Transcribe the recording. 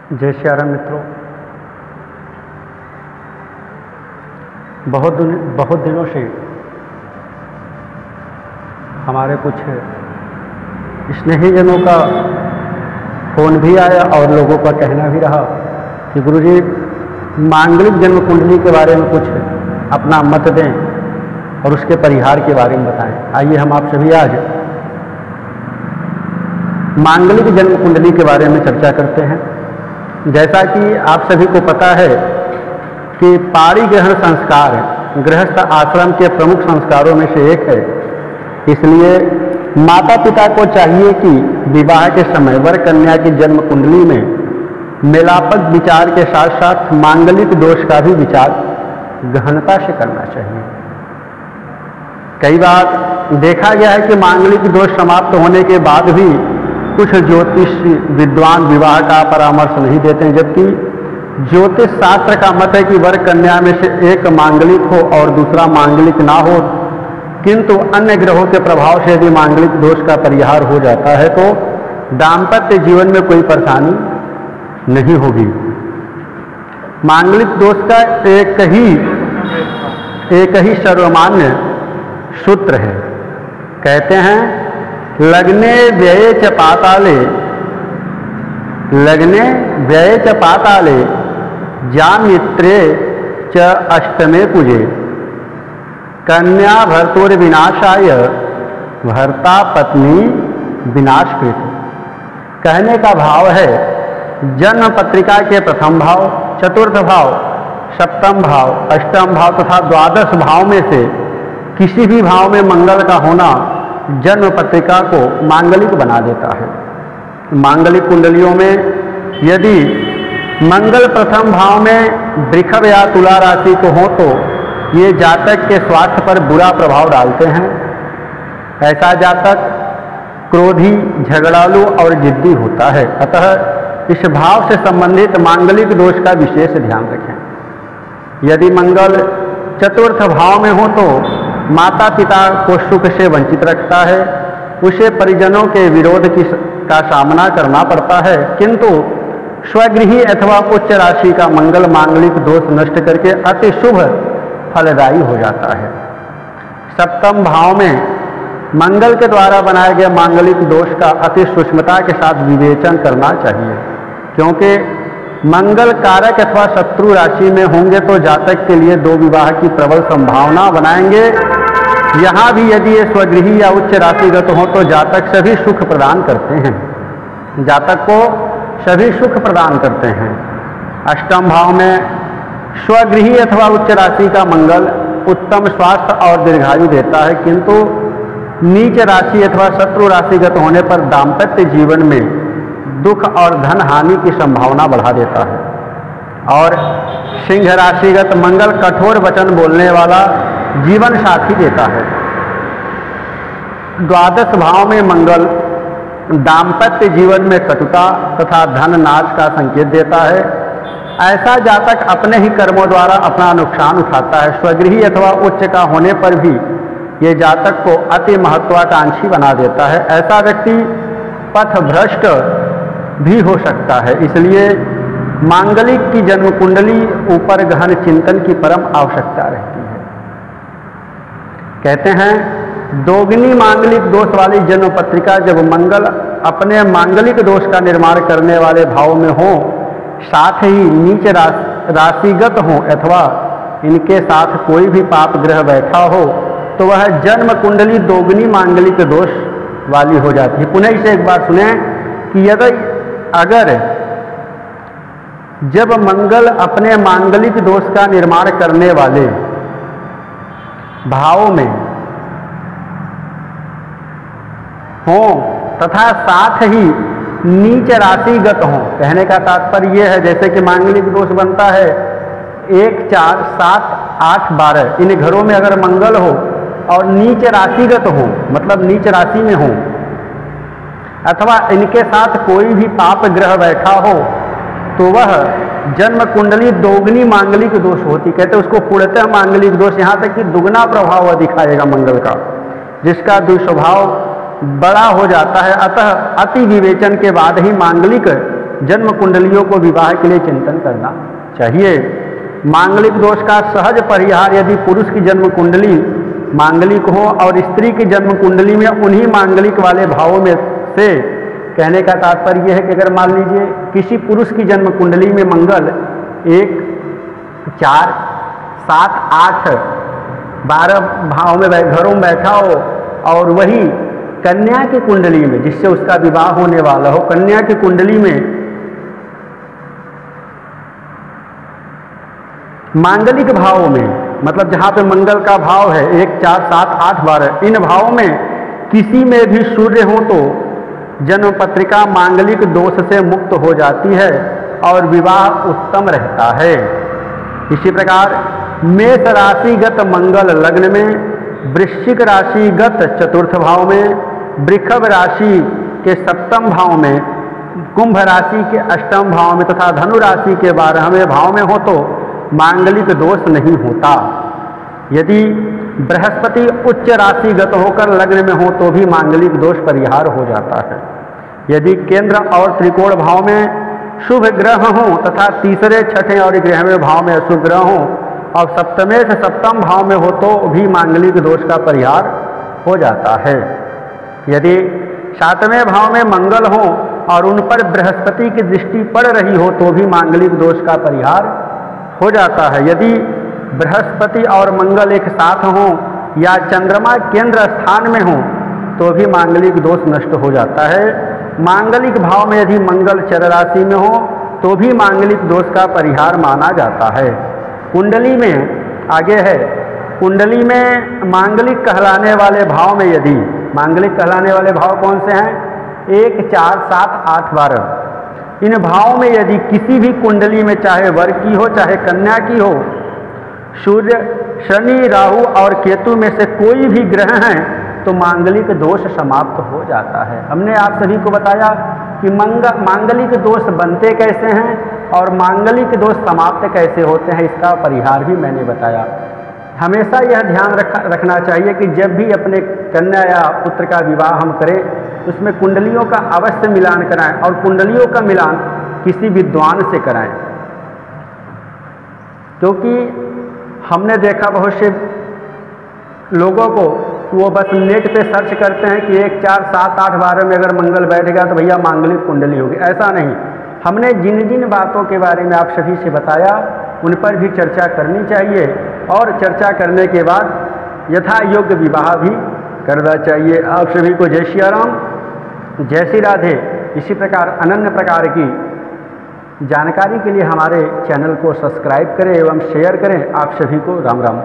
जय श्री राम मित्रों, बहुत दिनों से हमारे कुछ स्नेहीजनों का फोन भी आया और लोगों का कहना भी रहा कि गुरुजी मांगलिक जन्म कुंडली के बारे में कुछ अपना मत दें और उसके परिहार के बारे में बताएं। आइए हम आप सभी आज मांगलिक जन्म कुंडली के बारे में चर्चा करते हैं। जैसा कि आप सभी को पता है कि पाणिग्रहण संस्कार गृहस्थ आश्रम के प्रमुख संस्कारों में से एक है। इसलिए माता पिता को चाहिए कि विवाह के समय वर कन्या की जन्म कुंडली में मेलापक विचार के साथ साथ मांगलिक दोष का भी विचार गहनता से करना चाहिए। कई बार देखा गया है कि मांगलिक दोष समाप्त होने के बाद भी कुछ ज्योतिष विद्वान विवाह का परामर्श नहीं देते हैं, जबकि ज्योतिष शास्त्र का मत है कि वर कन्या में से एक मांगलिक हो और दूसरा मांगलिक ना हो, किंतु अन्य ग्रहों के प्रभाव से यदि मांगलिक दोष का परिहार हो जाता है तो दाम्पत्य जीवन में कोई परेशानी नहीं होगी। मांगलिक दोष का एक ही सर्वमान्य सूत्र है। कहते हैं लग्ने व्यये च पाताले जामित्रे च अष्टमे कुजे कन्या भर्तुर्विनाशाय भर्ता पत्नी विनाशकृत। कहने का भाव है जन्म पत्रिका के प्रथम भाव, चतुर्थ भाव, सप्तम भाव, अष्टम भाव तथा द्वादश भाव में से किसी भी भाव में मंगल का होना जन्म पत्रिका को मांगलिक बना देता है। मांगलिक कुंडलियों में यदि मंगल प्रथम भाव में वृषभ या तुला राशि को हो तो ये जातक के स्वास्थ्य पर बुरा प्रभाव डालते हैं। ऐसा जातक क्रोधी, झगड़ालू और जिद्दी होता है। अतः इस भाव से संबंधित मांगलिक दोष का विशेष ध्यान रखें। यदि मंगल चतुर्थ भाव में हो तो माता पिता को सुख से वंचित रखता है, उसे परिजनों के विरोध का सामना करना पड़ता है, किंतु स्वगृही अथवा उच्च राशि का मंगल मांगलिक दोष नष्ट करके अति शुभ फलदायी हो जाता है। सप्तम भाव में मंगल के द्वारा बनाए गए मांगलिक दोष का अति सूक्ष्मता के साथ विवेचन करना चाहिए, क्योंकि मंगल कारक अथवा शत्रु राशि में होंगे तो जातक के लिए दो विवाह की प्रबल संभावना बनाएंगे। यहाँ भी यदि ये स्वगृही या उच्च राशिगत हो तो जातक सभी सुख प्रदान करते हैं, जातक को सभी सुख प्रदान करते हैं। अष्टम भाव में स्वगृही अथवा उच्च राशि का मंगल उत्तम स्वास्थ्य और दीर्घायु देता है, किंतु नीच राशि अथवा शत्रु राशिगत होने पर दाम्पत्य जीवन में दुख और धन हानि की संभावना बढ़ा देता है। और सिंह राशिगत मंगल कठोर वचन बोलने वाला जीवन साथी देता है। द्वादश भाव में मंगल दाम्पत्य जीवन में कटुता तथा धन नाश का संकेत देता है। ऐसा जातक अपने ही कर्मों द्वारा अपना नुकसान उठाता है। स्वगृही अथवा उच्च का होने पर भी ये जातक को अति महत्वाकांक्षी बना देता है। ऐसा व्यक्ति पथभ्रष्ट भी हो सकता है। इसलिए मांगलिक की जन्म कुंडली ऊपर गहन चिंतन की परम आवश्यकता रहती है। कहते हैं दोगुनी मांगलिक दोष वाली जन्म पत्रिका जब मंगल अपने मांगलिक दोष का निर्माण करने वाले भाव में हो, साथ ही नीच राशिगत हो अथवा इनके साथ कोई भी पाप ग्रह बैठा हो तो वह जन्म कुंडली दोगुनी मांगलिक दोष वाली हो जाती है। पुनः इसे एक बार सुने कि अगर जब मंगल अपने मांगलिक दोष का निर्माण करने वाले भाव में हो तथा साथ ही नीच राशिगत हो, कहने का तात्पर्य यह है जैसे कि मांगलिक दोष बनता है 1, 4, 7, 8, 12 इन घरों में अगर मंगल हो और नीच राशिगत हो मतलब नीच राशि में हो अथवा इनके साथ कोई भी पाप ग्रह बैठा हो तो वह जन्म कुंडली दोगुनी मांगलिक दोष होती। कहते उसको पूर्णतः मांगलिक दोष, यहाँ तक कि दुगना प्रभाव दिखाएगा मंगल का, जिसका दुष्प्रभाव बड़ा हो जाता है। अतः अति विवेचन के बाद ही मांगलिक जन्म कुंडलियों को विवाह के लिए चिंतन करना चाहिए। मांगलिक दोष का सहज परिहार यदि पुरुष की जन्म कुंडली मांगलिक हो और स्त्री की जन्म कुंडली में उन्हीं मांगलिक वाले भावों में से, कहने का तात्पर्य यह है कि अगर मान लीजिए किसी पुरुष की जन्म कुंडली में मंगल 1, 4, 7, 8, 12 भाव में घरों में बैठा हो और वही कन्या की कुंडली में जिससे उसका विवाह होने वाला हो, कन्या की कुंडली में मांगलिक भावों में, मतलब जहां पे मंगल का भाव है 1, 4, 7, 8, 12, इन भावों में किसी में भी सूर्य हो तो जन्म पत्रिका मांगलिक दोष से मुक्त हो जाती है और विवाह उत्तम रहता है। इसी प्रकार मेष राशिगत मंगल लग्न में, वृश्चिक राशिगत चतुर्थ भाव में, वृषभ राशि के सप्तम भाव में, कुंभ राशि के अष्टम भाव में तथा धनु राशि के 12वें भाव में हो तो मांगलिक दोष नहीं होता। यदि बृहस्पति उच्च राशिगत होकर लग्न में हो तो भी मांगलिक दोष परिहार हो जाता है। यदि केंद्र और त्रिकोण भाव में शुभ ग्रह हों तथा तीसरे, छठे और 11वें भाव में अशुभ ग्रह हों और सप्तमे से सप्तम भाव में हो तो भी मांगलिक दोष का परिहार हो जाता है। यदि 7वें भाव में मंगल हो और उन पर बृहस्पति की दृष्टि पड़ रही हो तो भी मांगलिक दोष का परिहार हो जाता है। यदि बृहस्पति और मंगल एक साथ हों या चंद्रमा केंद्र स्थान में हो तो भी मांगलिक दोष नष्ट हो जाता है। मांगलिक भाव में यदि मंगल चर राशि में हो तो भी मांगलिक दोष का परिहार माना जाता है। कुंडली में आगे है, कुंडली में मांगलिक कहलाने वाले भाव में यदि, मांगलिक कहलाने वाले भाव कौन से हैं? 1, 4, 7, 8, 12, इन भावों में यदि किसी भी कुंडली में चाहे वर की हो चाहे कन्या की हो, सूर्य, शनि, राहु और केतु में से कोई भी ग्रह हैं तो मांगलिक दोष समाप्त हो जाता है। हमने आप सभी को बताया कि मांगलिक दोष बनते कैसे हैं और मांगलिक दोष समाप्त कैसे होते हैं, इसका परिहार भी मैंने बताया। हमेशा यह ध्यान रखना चाहिए कि जब भी अपने कन्या या पुत्र का विवाह हम करें उसमें कुंडलियों का अवश्य मिलान कराएं और कुंडलियों का मिलान किसी विद्वान से कराएं, क्योंकि हमने देखा बहुत से लोगों को वो बस नेट पे सर्च करते हैं कि 1, 4, 7, 8, 12 में अगर मंगल बैठ गया तो भैया मांगलिक कुंडली होगी। ऐसा नहीं, हमने जिन जिन बातों के बारे में आप सभी से बताया उन पर भी चर्चा करनी चाहिए और चर्चा करने के बाद यथा योग्य विवाह भी करना चाहिए। आप सभी को जय श्री राम, जय श्री राधे। इसी प्रकार अनन्य प्रकार की जानकारी के लिए हमारे चैनल को सब्सक्राइब करें एवं शेयर करें। आप सभी को राम राम।